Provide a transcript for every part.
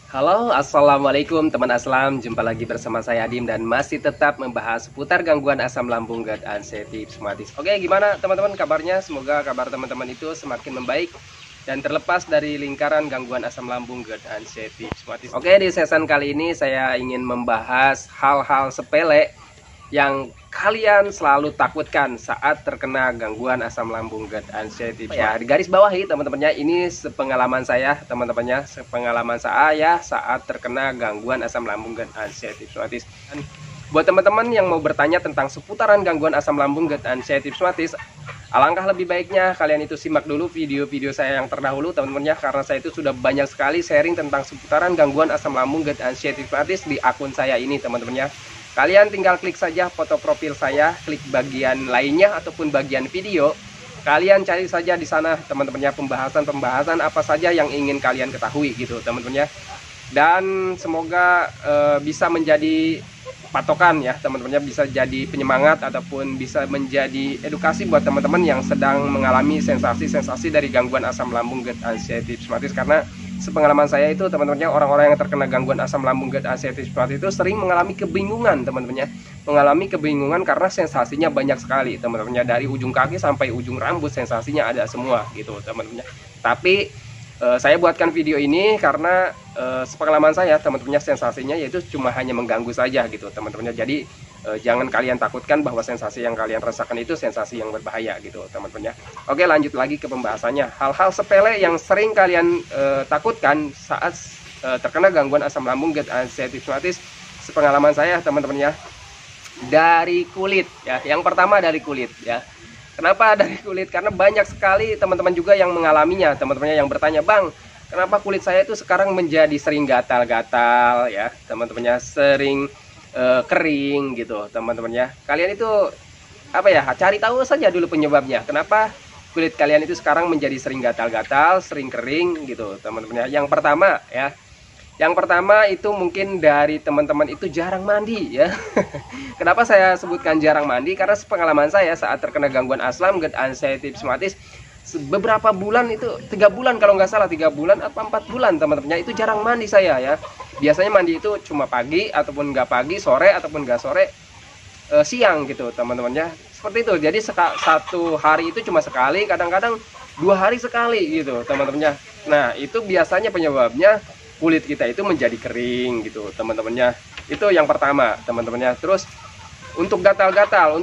Halo, assalamualaikum teman aslam. Jumpa lagi bersama saya Adim dan masih tetap membahas seputar gangguan asam lambung GERD and Rheumatis. Oke, gimana teman-teman kabarnya? Semoga kabar teman-teman itu semakin membaik dan terlepas dari lingkaran gangguan asam lambung GERD and Rheumatis. Oke, di season kali ini saya ingin membahas hal-hal sepele yang kalian selalu takutkan saat terkena gangguan asam lambung GERD and Rheumatis. Ya, di garis bawahi teman-temannya, ini sepengalaman saya teman-temannya, sepengalaman saya saat terkena gangguan asam lambung GERD and Rheumatis. Dan buat teman-teman yang mau bertanya tentang seputaran gangguan asam lambung GERD and Rheumatis, alangkah lebih baiknya kalian itu simak dulu video-video saya yang terdahulu teman-temannya, karena saya itu sudah banyak sekali sharing tentang seputaran gangguan asam lambung GERD and Rheumatis di akun saya ini teman-temannya. Kalian tinggal klik saja foto profil saya, klik bagian lainnya ataupun bagian video. Kalian cari saja di sana teman-temannya pembahasan-pembahasan apa saja yang ingin kalian ketahui gitu teman-temannya. Dan semoga bisa menjadi patokan ya teman-temannya, bisa jadi penyemangat ataupun bisa menjadi edukasi buat teman-teman yang sedang mengalami sensasi-sensasi dari gangguan asam lambung GERD and Rheumatis. Karena sepengalaman saya itu teman-temannya, orang-orang yang terkena gangguan asam lambung GERD and Rheumatis itu sering mengalami kebingungan teman-temannya, mengalami kebingungan karena sensasinya banyak sekali teman-temannya, dari ujung kaki sampai ujung rambut sensasinya ada semua gitu teman-temannya. Tapi saya buatkan video ini karena sepengalaman saya teman-temannya, sensasinya yaitu cuma hanya mengganggu saja gitu teman-temannya. Jadi jangan kalian takutkan bahwa sensasi yang kalian rasakan itu sensasi yang berbahaya gitu teman-temannya. Oke, lanjut lagi ke pembahasannya. Hal-hal sepele yang sering kalian takutkan saat terkena gangguan asam lambung GERD and Rheumatis, sepengalaman saya teman-temannya, dari kulit ya. Yang pertama dari kulit ya. Kenapa dari kulit? Karena banyak sekali teman-teman juga yang mengalaminya, teman-temannya yang bertanya, "Bang, kenapa kulit saya itu sekarang menjadi sering gatal-gatal ya?" Teman-temannya, sering kering gitu teman-temannya. Kalian itu apa ya? Cari tahu saja dulu penyebabnya. Kenapa kulit kalian itu sekarang menjadi sering gatal-gatal, sering kering gitu teman-temannya. Yang pertama ya. Yang pertama itu mungkin dari teman-teman itu jarang mandi ya. Kenapa saya sebutkan jarang mandi? Karena sepengalaman saya saat terkena gangguan asam GERD and Rheumatis, beberapa bulan itu 3 bulan kalau nggak salah, 3 bulan atau 4 bulan teman-temannya itu jarang mandi saya ya. Biasanya mandi itu cuma pagi ataupun nggak pagi, sore ataupun nggak sore, siang gitu teman-temannya. Seperti itu. Jadi satu hari itu cuma sekali, kadang-kadang 2 hari sekali gitu teman-temannya. Nah itu biasanya penyebabnya kulit kita itu menjadi kering gitu teman-temannya. Itu yang pertama teman-temannya. Terus untuk gatal-gatal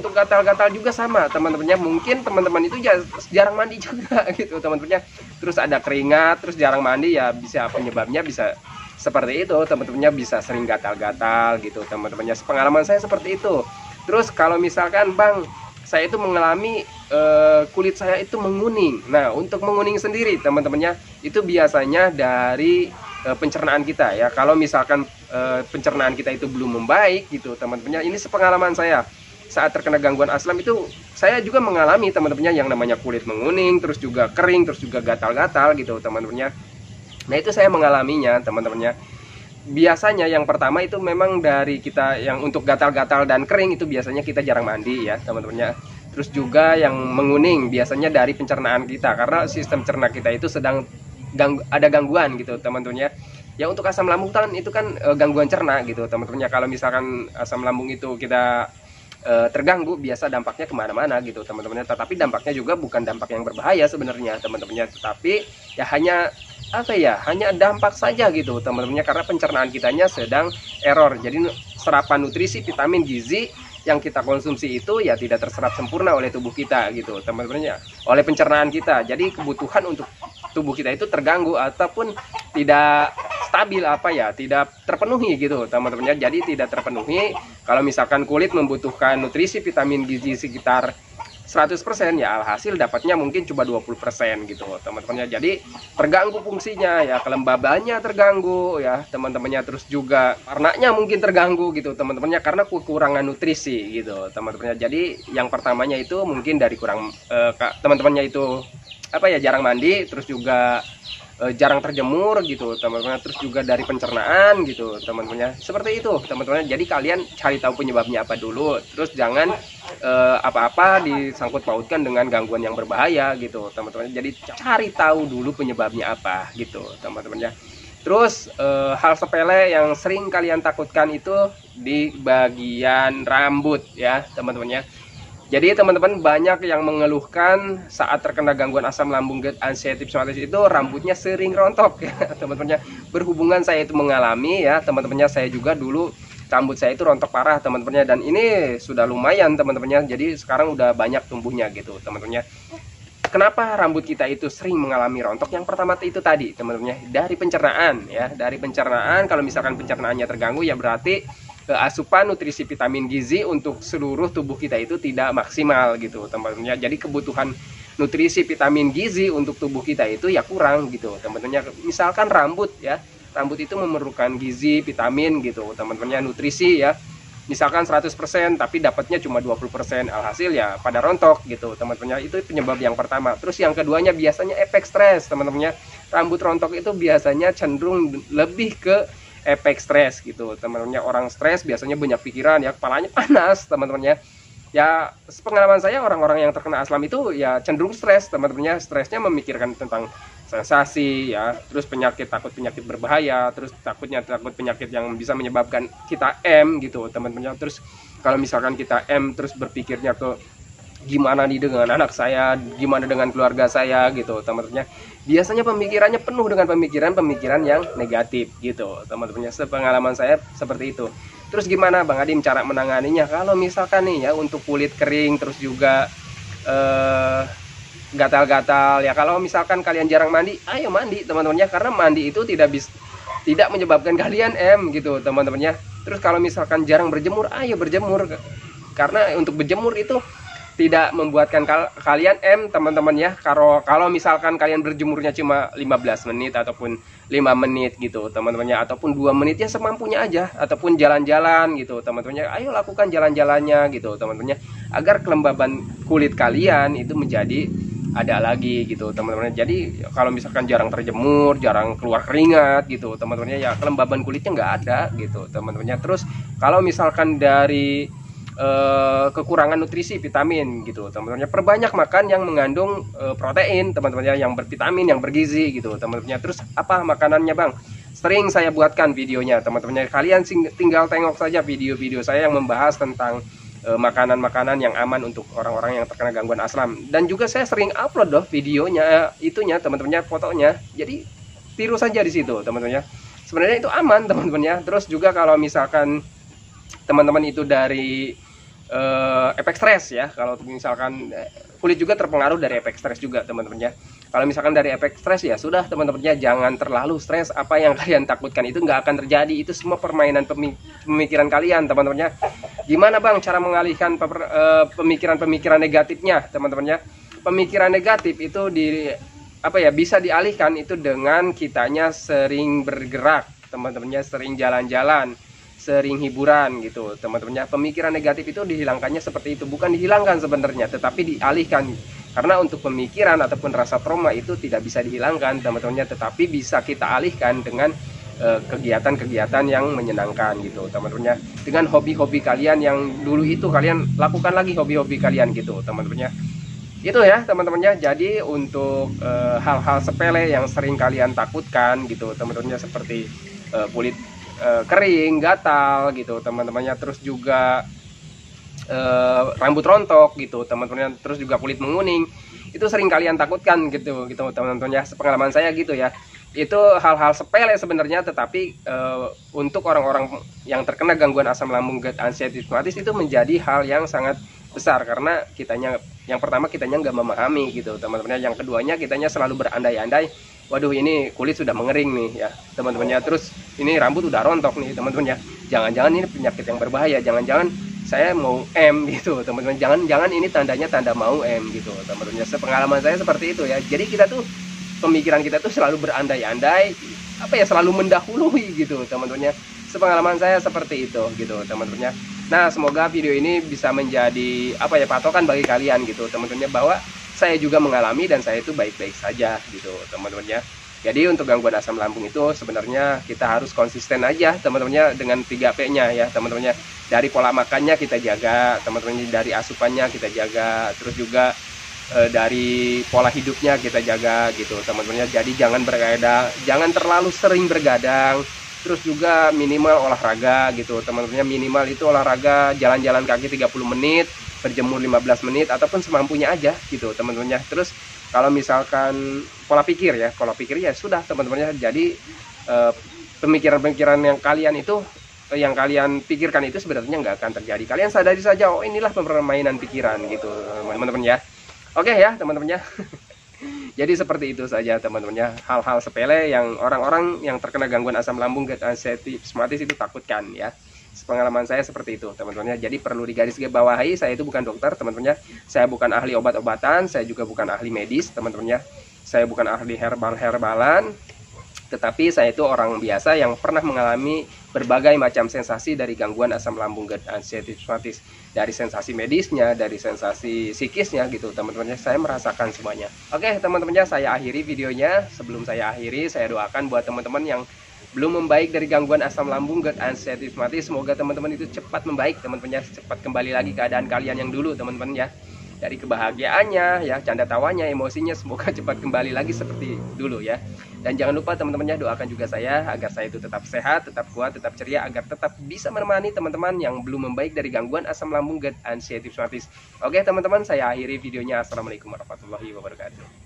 juga sama teman-temannya. Mungkin teman-teman itu jarang mandi juga gitu teman-temannya. Terus ada keringat, terus jarang mandi ya, bisa penyebabnya bisa seperti itu teman-temannya, bisa sering gatal-gatal gitu teman-temannya. Pengalaman saya seperti itu. Terus kalau misalkan, "Bang, saya itu mengalami kulit saya itu menguning." Nah, untuk menguning sendiri teman-temannya itu biasanya dari pencernaan kita ya. Kalau misalkan pencernaan kita itu belum membaik gitu teman-temannya, ini sepengalaman saya saat terkena gangguan asam itu, saya juga mengalami teman-temannya yang namanya kulit menguning, terus juga kering, terus juga gatal-gatal gitu teman-temannya. Nah itu saya mengalaminya teman-temannya. Biasanya yang pertama itu memang dari kita, yang untuk gatal-gatal dan kering itu biasanya kita jarang mandi ya teman-temannya. Terus juga yang menguning biasanya dari pencernaan kita, karena sistem cerna kita itu sedang ada gangguan gitu teman-temannya. Ya untuk asam lambung kan itu kan gangguan cerna gitu teman-temannya. Kalau misalkan asam lambung itu kita terganggu, biasa dampaknya kemana-mana gitu teman-temannya. Tetapi dampaknya juga bukan dampak yang berbahaya sebenarnya teman-temannya, tetapi ya hanya apa ya, hanya dampak saja gitu teman-temannya, karena pencernaan kitanya sedang error. Jadi serapan nutrisi, vitamin, gizi yang kita konsumsi itu ya tidak terserap sempurna oleh tubuh kita gitu teman-temannya, oleh pencernaan kita. Jadi kebutuhan untuk tubuh kita itu terganggu ataupun tidak stabil, apa ya, tidak terpenuhi gitu teman-temannya. Jadi tidak terpenuhi. Kalau misalkan kulit membutuhkan nutrisi, vitamin, gizi sekitar 100%, ya alhasil dapatnya mungkin cuma 20% gitu teman-temannya. Jadi terganggu fungsinya ya, kelembabannya terganggu ya teman-temannya. Terus juga warnanya mungkin terganggu gitu teman-temannya, karena kekurangan nutrisi gitu teman-temannya. Jadi yang pertamanya itu mungkin dari kurang teman-temannya itu apa ya, jarang mandi, terus juga jarang terjemur gitu teman-teman. Terus juga dari pencernaan gitu teman-temannya. Seperti itu teman-teman. Jadi kalian cari tahu penyebabnya apa dulu, terus jangan apa-apa disangkut pautkan dengan gangguan yang berbahaya gitu teman-teman. Jadi cari tahu dulu penyebabnya apa gitu teman-teman ya. Terus hal sepele yang sering kalian takutkan itu di bagian rambut ya teman-teman ya. Jadi teman-teman banyak yang mengeluhkan saat terkena gangguan asam lambung GERD anxiety psoriasis itu rambutnya sering rontok ya teman-teman ya. Berhubungan saya itu mengalami ya teman-teman ya, saya juga dulu rambut saya itu rontok parah teman-teman ya, dan ini sudah lumayan teman-teman ya. Jadi sekarang udah banyak tumbuhnya gitu teman-teman ya. Kenapa rambut kita itu sering mengalami rontok? Yang pertama itu tadi teman-teman ya, dari pencernaan ya. Dari pencernaan, kalau misalkan pencernaannya terganggu ya berarti asupan nutrisi vitamin gizi untuk seluruh tubuh kita itu tidak maksimal gitu teman-teman ya. Jadi kebutuhan nutrisi vitamin gizi untuk tubuh kita itu ya kurang gitu teman-teman ya. Misalkan rambut ya, rambut itu memerlukan gizi, vitamin gitu teman-teman ya, nutrisi ya. Misalkan 100% tapi dapatnya cuma 20%, alhasil ya pada rontok gitu teman-teman. Itu penyebab yang pertama. Terus yang keduanya biasanya efek stres teman-teman. Rambut rontok itu biasanya cenderung lebih ke efek stres gitu teman-teman. Orang stres biasanya banyak pikiran ya, kepalanya panas teman-teman. Ya pengalaman saya, orang-orang yang terkena asam itu ya cenderung stres teman-teman. Stresnya memikirkan tentang sensasi ya, terus takut penyakit berbahaya, terus takut penyakit yang bisa menyebabkan kita M gitu teman-teman. Terus kalau misalkan kita M terus berpikirnya ke gimana nih dengan anak saya, gimana dengan keluarga saya gitu teman-teman. Biasanya pemikirannya penuh dengan pemikiran yang negatif gitu teman-teman. Sepengalaman saya seperti itu. Terus gimana Bang Adim cara menanganinya kalau misalkan nih ya untuk kulit kering, terus juga gatal-gatal ya? Kalau misalkan kalian jarang mandi, ayo mandi teman-teman ya, karena mandi itu tidak menyebabkan kalian M gitu teman-teman ya. Terus kalau misalkan jarang berjemur, ayo berjemur, karena untuk berjemur itu tidak membuatkan kalian M teman-teman ya. Kalau misalkan kalian berjemurnya cuma 15 menit ataupun 5 menit gitu teman-teman ya, ataupun 2 menit ya semampunya aja, ataupun jalan-jalan gitu teman-teman ya. Ayo lakukan jalan-jalannya gitu teman-teman ya, agar kelembaban kulit kalian itu menjadi ada lagi gitu teman-teman. Jadi kalau misalkan jarang terjemur, jarang keluar keringat gitu teman-teman ya, kelembaban kulitnya nggak ada gitu teman-teman. Terus kalau misalkan dari kekurangan nutrisi vitamin gitu teman-teman, perbanyak makan yang mengandung protein teman-teman ya, yang bervitamin, yang bergizi gitu teman-teman. Terus apa makanannya Bang? Sering saya buatkan videonya teman-teman. Kalian tinggal tengok saja video-video saya yang membahas tentang makanan-makanan yang aman untuk orang-orang yang terkena gangguan asam. Dan juga saya sering upload loh videonya, itunya teman-teman, fotonya. Jadi tiru saja di situ teman-teman ya. Sebenarnya itu aman teman-teman ya. Terus juga kalau misalkan teman-teman itu dari efek stres ya, kalau misalkan kulit juga terpengaruh dari efek stres juga teman-teman ya. Kalau misalkan dari efek stres ya sudah teman-teman ya, jangan terlalu stres. Apa yang kalian takutkan itu nggak akan terjadi, itu semua permainan pemikiran kalian teman-teman ya. Gimana Bang cara mengalihkan pemikiran-pemikiran negatifnya teman-teman ya? Pemikiran negatif itu bisa dialihkan itu dengan kitanya sering bergerak teman-teman ya, sering jalan-jalan, sering hiburan gitu teman-teman ya. Pemikiran negatif itu dihilangkannya seperti itu, bukan dihilangkan sebenarnya, tetapi dialihkan. Karena untuk pemikiran ataupun rasa trauma itu tidak bisa dihilangkan teman-teman ya, tetapi bisa kita alihkan dengan kegiatan-kegiatan yang menyenangkan gitu teman-teman ya. Dengan hobi-hobi kalian yang dulu itu kalian lakukan lagi hobi-hobi kalian gitu teman-teman ya. Itu ya teman-teman ya. Jadi untuk hal-hal sepele yang sering kalian takutkan gitu teman-teman ya, seperti kulit kering, gatal gitu teman-temannya, terus juga rambut rontok gitu teman-teman, terus juga kulit menguning, itu sering kalian takutkan gitu teman-teman ya. Sepengalaman saya gitu ya, itu hal-hal sepele sebenarnya, tetapi untuk orang-orang yang terkena gangguan asam lambung GERD anxiety psoriasis itu menjadi hal yang sangat besar, karena yang pertama kitanya nggak memahami gitu teman-teman. Yang keduanya kitanya selalu berandai-andai, waduh ini kulit sudah mengering nih ya teman-teman ya, terus ini rambut udah rontok nih teman-teman ya, jangan-jangan ini penyakit yang berbahaya, jangan-jangan saya mau M gitu teman-teman, jangan-jangan ini tandanya tanda mau M gitu teman-teman ya. Sepengalaman saya seperti itu ya. Jadi pemikiran kita tuh selalu berandai-andai, selalu mendahului gitu teman-teman ya. Sepengalaman saya seperti itu gitu teman-teman ya. Nah, semoga video ini bisa menjadi patokan bagi kalian gitu teman-teman ya, bahwa saya juga mengalami dan saya itu baik-baik saja gitu teman-teman ya. Jadi untuk gangguan asam lambung itu sebenarnya kita harus konsisten aja teman-teman ya, dengan 3P-nya ya teman-teman ya. Dari pola makannya kita jaga teman-teman, dari asupannya kita jaga, terus juga dari pola hidupnya kita jaga gitu teman-teman ya. Jadi jangan terlalu sering bergadang, terus juga minimal olahraga gitu teman-teman ya. Minimal itu olahraga jalan-jalan kaki 30 menit, berjemur 15 menit ataupun semampunya aja gitu teman-teman ya. Terus kalau misalkan pola pikir ya sudah teman-teman ya. Jadi pemikiran-pemikiran yang kalian pikirkan itu sebenarnya nggak akan terjadi. Kalian sadari saja, oh inilah permainan pikiran gitu teman-teman ya. Oke ya teman-teman ya. Jadi seperti itu saja teman-teman ya, hal-hal sepele yang orang-orang yang terkena gangguan asam lambung GERD anxiety psoriasis itu takutkan ya. Pengalaman saya seperti itu teman-teman ya. Jadi perlu digarisbawahi, saya itu bukan dokter teman-teman ya. Saya bukan ahli obat-obatan, saya juga bukan ahli medis teman-teman ya. Saya bukan ahli herbalan, tetapi saya itu orang biasa yang pernah mengalami berbagai macam sensasi dari gangguan asam lambung GERD anxiety psoriasis. Dari sensasi medisnya, dari sensasi psikisnya gitu teman-teman ya, saya merasakan semuanya. Oke teman-teman ya, saya akhiri videonya. Sebelum saya akhiri, saya doakan buat teman-teman yang belum membaik dari gangguan asam lambung GERD anxiety psoriasis, semoga teman-teman itu cepat membaik teman-teman ya, cepat kembali lagi keadaan kalian yang dulu teman-teman ya. Dari kebahagiaannya ya, canda tawanya, emosinya, semoga cepat kembali lagi seperti dulu ya. Dan jangan lupa teman-teman ya, doakan juga saya agar saya itu tetap sehat, tetap kuat, tetap ceria, agar tetap bisa menemani teman-teman yang belum membaik dari gangguan asam lambung GERD anxiety psoriasis. Oke teman-teman, saya akhiri videonya. Assalamualaikum warahmatullahi wabarakatuh.